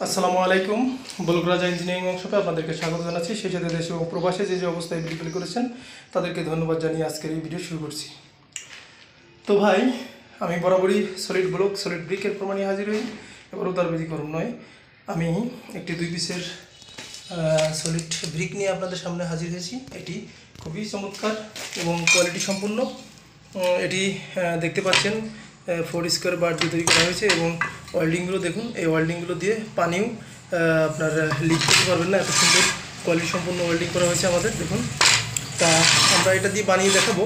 আসসালামু আলাইকুম। বলগরাজা ইঞ্জিনিয়ারিং ওয়ার্কশপে আপনাদেরকে স্বাগত জানাচ্ছি। সেই সাথে দেশে এবং প্রবাসে যে অবস্থায় ভিডিওগুলি করেছেন তাদেরকে ধন্যবাদ জানিয়ে আজকের এই ভিডিও শুরু করছি। তো ভাই, আমি বরাবরই সলিড ব্লক সলিড ব্রিকের প্রমাণে হাজির হই। এবারও তার ব্যতিক্রম নয়। আমি একটি 2 পিসের সলিড ব্রিক নিয়ে আপনাদের সামনে হাজির হয়েছি। এটি খুবই চমৎকার এবং কোয়ালিটি সম্পূর্ণ। এটি দেখতে পাচ্ছেন 4 স্কোয়ার বার দিয়ে তৈরি করা হয়েছে এবং ওয়েল্ডিংগুলো দেখুন। এই ওয়েল্ডিংগুলো দিয়ে পানিও আপনার লিক করতে পারবেন না, এত সুন্দর কোয়ালিটি সম্পূর্ণ ওয়েল্ডিং করা হয়েছে আমাদের। দেখুন, তা আমরা এটা দিয়ে বানিয়ে দেখাবো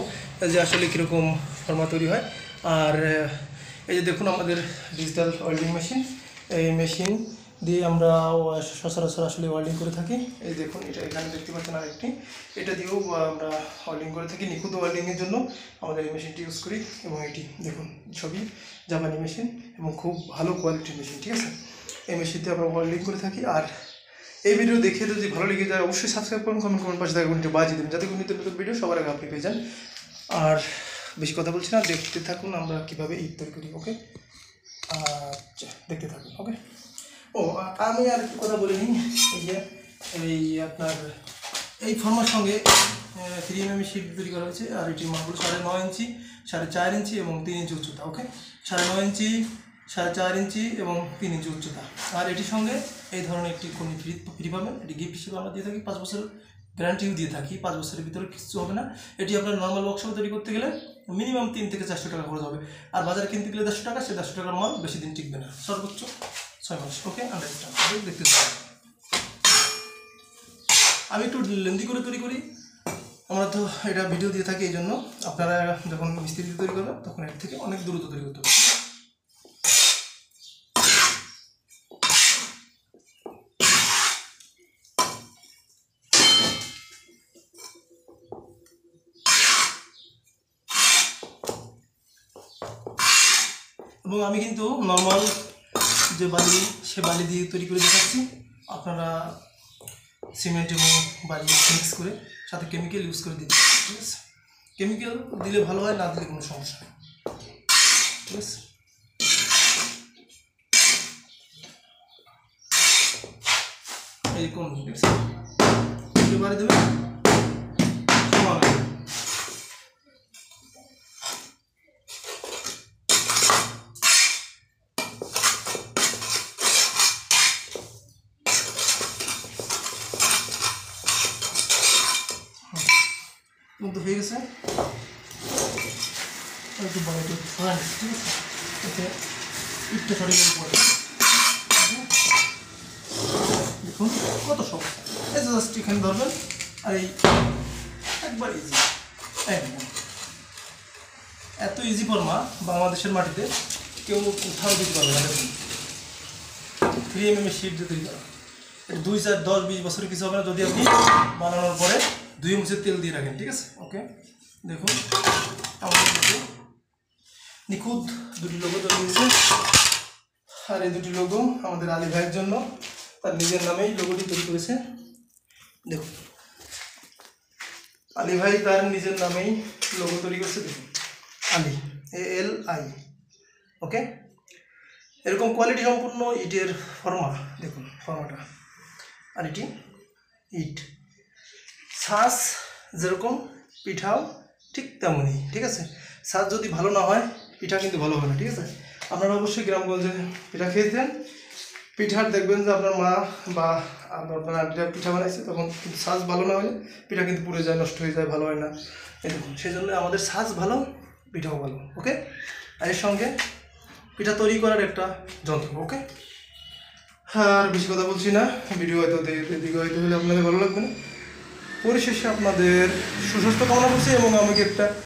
যে আসলে কীরকম ফর্মা তৈরি হয়। আর এই যে দেখুন আমাদের ডিজিটাল ওয়েল্ডিং মেশিন, এই মেশিন দিয়ে আমরা সচরাচর আসলে ওয়েল্ডিং করে থাকি। এই দেখুন, এটা এখানে দেখতে পাচ্ছেন আরেকটি, এটা দিয়েও আমরা ওয়েল্ডিং করে থাকি। নিখুঁত ওয়েল্ডিংয়ের জন্য আমাদের এই মেশিনটি ইউজ করি এবং এটি দেখুন ছবি জাপানি মেশিন এবং খুব ভালো কোয়ালিটির মেশিন, ঠিক আছে। এই মেশিনতে আমরা ওয়েল্ডিং করে থাকি। আর এই ভিডিও দেখে যদি ভালো লেগে যায় অবশ্যই সাবস্ক্রাইব করুন, কমেন্ট পাশে থাকা ঘন্টি বাজিয়ে দেবেন যাতে কোনো নতুন ভিডিও সবার আগে আপনি পেয়ে যান। আর বেশি কথা বলছি না, দেখতে থাকুন আমরা কীভাবে ইট তৈরি করি। ওকে, আচ্ছা দেখতে থাকুন। ওকে, আমি আর একটু কথা বলে নিই। এই আপনার এই ফর্মার সঙ্গে 3mm শিট তৈরি করা হয়েছে। আর এটির মাপগুলো 9.5 ইঞ্চি, 4.5 ইঞ্চি এবং 3 ইঞ্চি উচ্চতা। ওকে, 9.5 ইঞ্চি, 4.5 ইঞ্চি এবং 3 ইঞ্চি উচ্চতা। আর এটির সঙ্গে এই ধরনের একটি কোনি ফ্রি পাবেন। এটি গিফট হিসেবে আমরা দিয়ে থাকি। 5 বছরের গ্যারান্টিও দিয়ে থাকি। 5 বছরের ভিতরে কিছু হবে না। এটি আপনার নর্মাল ওয়ার্কশপে তৈরি করতে গেলে মিনিমাম 3 থেকে 400 টাকা খরচ হবে। আর বাজারে কিনতে গেলে 150 টাকা, সে 150 টাকার মাল বেশি দিন টিকবে না, সর্বোচ্চ 6 মাস। ওকে, আন্ডারস্ট্যান্ড। দেখতে চাই আমি একটু লেন্দি করে তৈরি করি। আমরা তো এটা ভিডিও দিয়ে থাকি, এই জন্য আপনারা যখন মিস্ত্রি তৈরি করবেন তখন এর থেকে অনেক দ্রুত তৈরি করতে হবে। এবং আমি কিন্তু নর্মাল যে বালি, সে বালি দিয়ে তৈরি করে দেখাচ্ছি। আপনারা সিমেন্ট এবং বালি মিক্স করে সাথে কেমিক্যাল ইউজ করে দিতে পারেন, ঠিক আছে। কেমিক্যাল দিলে ভালো হয়, না দিলে কোনো সমস্যা নেই, ঠিক আছে। এই কোন ঠিক আছে, বাড়ি দেবে মতো হয়ে গেছে। একটু বড় একটু ফ্রান্ট, ঠিক আছে, এতে ইটটা সঠিকভাবে পড়ে। দেখুন কত সহজ, এই জাস্ট এখানে ধরবেন আর এই একবার ইজি, একদম এত ইজি ফর্মা বাংলাদেশের মাটিতে কেউ কোথাও দিতে পারবে না। দেখুন 3mm শিট দিয়ে তৈরি করা, 2, 4, 10, 20 বছরের কিছু হবে না যদি আপনি বানানোর পরে 2 চামচের তেল দিয়ে রাখেন, ঠিক আছে। ওকে, দেখুন আমাদের নিখুঁত দুটি লোগো তৈরি হয়েছে। আর এই দুটি লোগো আমাদের আলী ভাইয়ের জন্য, তার নিজের নামেই লোগোটি তৈরি করেছে। দেখুন আলী ভাই তার নিজের নামেই লোগো তৈরি করছে। দেখুন আলী, ALI। ওকে, এরকম কোয়ালিটি সম্পূর্ণ ইটের ফর্মা, দেখুন ফর্মাটা। আর এটি ইট ছাঁচ যেরকম, পিঠাও ঠিক তেমনই, ঠিক আছে। ছাঁচ যদি ভালো না হয় পিঠা কিন্তু ভালো হবে না, ঠিক আছে। আপনারা অবশ্যই গ্রামগঞ্জে পিঠা খেয়েছেন, পিঠার দেখবেন যে আপনার মা বা আপনার আন্টিরা পিঠা বানাইছে, তখন কিন্তু ছাঁচ ভালো না হলে পিঠা কিন্তু পুড়ে যায়, নষ্ট হয়ে যায়, ভালো হয় না। এই দেখুন, সেই জন্য আমাদের ছাঁচ ভালো, পিঠাও ভালো। ওকে, আর এর সঙ্গে পিঠা তৈরি করার একটা যন্ত্র। ওকে, আর বেশি কথা বলছি না, ভিডিও হয়তো দীর্ঘায়িত হলে আপনাদের ভালো লাগবে না। পরিশেষে আপনাদের সুস্বাস্থ্য কামনা করছি এবং আমাকে একটা